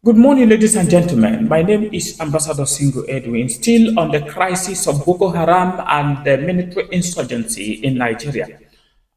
Good morning, ladies and gentlemen. My name is Ambassador Singo Edwin, still on the crisis of Boko Haram and the military insurgency in Nigeria.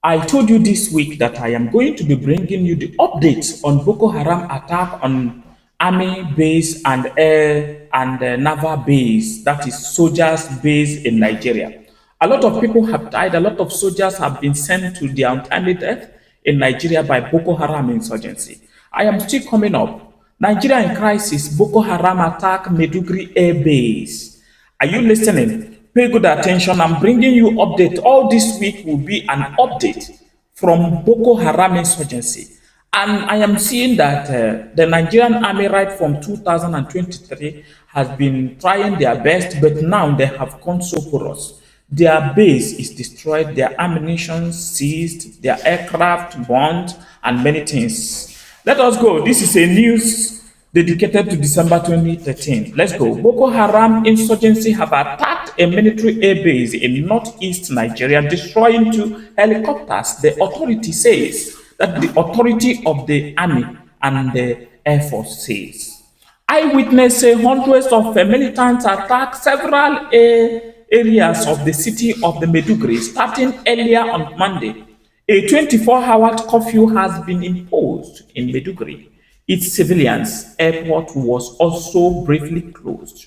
I told you this week that I am going to be bringing you the updates on Boko Haram attack on army base and air and naval base, that is soldiers base in Nigeria. A lot of people have died, a lot of soldiers have been sent to their untimely death in Nigeria by Boko Haram insurgency. I am still coming up. Nigeria in crisis, Boko Haram attack Maiduguri air base. Are you listening? Pay good attention. I'm bringing you update. All this week will be an update from Boko Haram insurgency. And I am seeing that the Nigerian army right from 2023 has been trying their best, but now they have gone so porous. Their base is destroyed, their ammunition seized, their aircraft burned, and many things. Let us go. This is a news dedicated to December 2013. Let's go. Boko Haram insurgency have attacked a military air base in northeast Nigeria, destroying 2 helicopters. The authority says that the authority of the army and the Air Force says. Eyewitness say hundreds of militants attacked several areas of the city of the Maiduguri starting earlier on Monday. A 24-hour curfew has been imposed in Maiduguri. Its civilians airport was also briefly closed.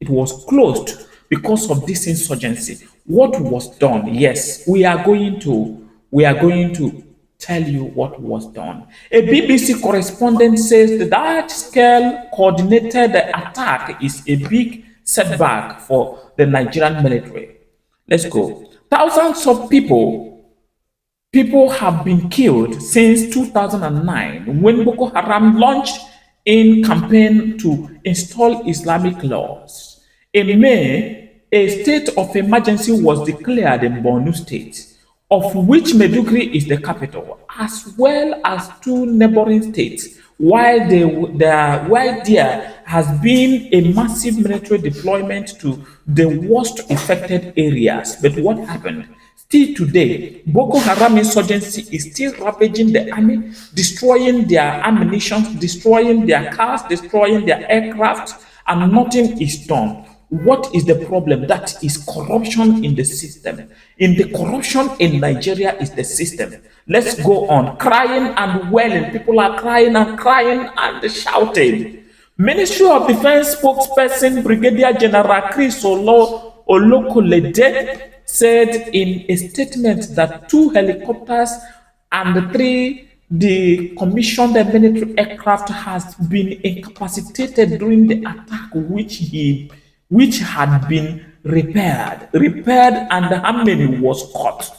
It was closed because of this insurgency. What was done? Yes, we are going to tell you what was done. A BBC correspondent says the large-scale coordinated attack is a big setback for the Nigerian military. Let's go. Thousands of People have been killed since 2009 when Boko Haram launched a campaign to install Islamic laws. In May, a state of emergency was declared in Borno State, of which Maiduguri is the capital, as well as 2 neighboring states, while there has been a massive military deployment to the worst affected areas. But what happened? Still today, Boko Haram insurgency is still ravaging the army, destroying their ammunition, destroying their cars, destroying their aircraft, and nothing is done. What is the problem? That is corruption in the system. In the corruption in Nigeria is the system. Let's go on. Crying and wailing. People are crying and shouting. Ministry of Defense spokesperson Brigadier General Chris Olokolede said in a statement that 2 helicopters and 3 decommissioned military aircraft has been incapacitated during the attack, which had been repaired, and how many was caught.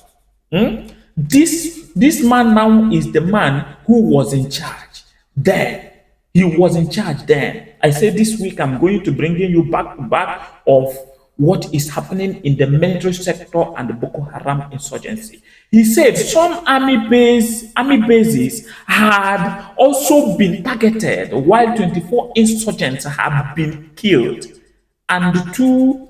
This man now is the man who was in charge then. He was in charge then. I said this week I'm going to bring you back to back of what is happening in the military sector and the Boko Haram insurgency. He said some army bases had also been targeted, while 24 insurgents have been killed and 2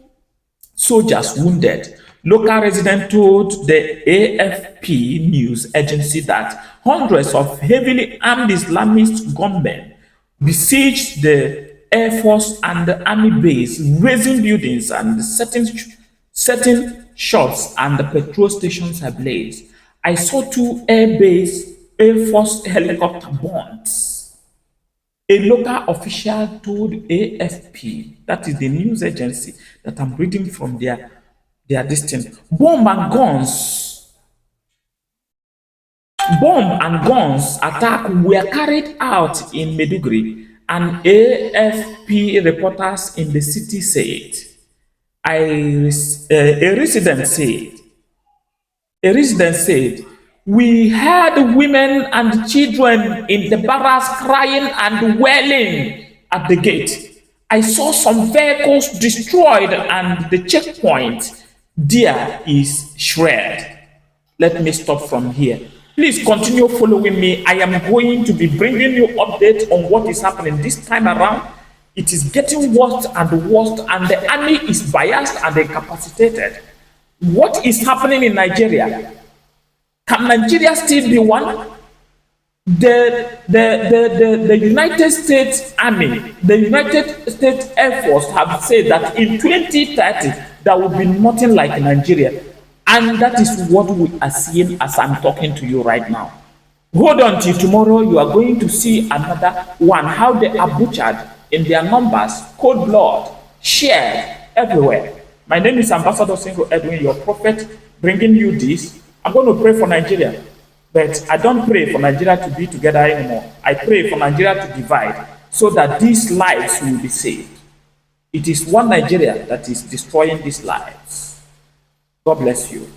soldiers wounded. Local residents told the AFP news agency that hundreds of heavily armed Islamist gunmen besieged the Airforce and the army base, razing buildings and setting shots and the petrol stations ablaze. I saw 2 Air Force helicopter bombs. A local official told AFP, that is the news agency that I'm reading from their distance, bomb and guns attack were carried out in Maiduguri, and AFP reporters in the city said. A resident said, we heard women and children in the barracks crying and wailing at the gate. I saw some vehicles destroyed and the checkpoint there is shredded. Let me stop from here. Please continue following me. I am going to be bringing you updates on what is happening this time around. It is getting worse and worse, and the army is biased and incapacitated. What is happening in Nigeria? Can Nigeria still be one? The United States Army, the United States Air Force have said that in 2030 there will be nothing like Nigeria. And that is what we are seeing as I'm talking to you right now. Hold on till tomorrow, you are going to see another one, how they are butchered in their numbers, cold blood, shared everywhere. My name is Ambassador Single Edwin, your prophet, bringing you this. I'm going to pray for Nigeria, but I don't pray for Nigeria to be together anymore. I pray for Nigeria to divide so that these lives will be saved. It is one Nigeria that is destroying these lives. God bless you.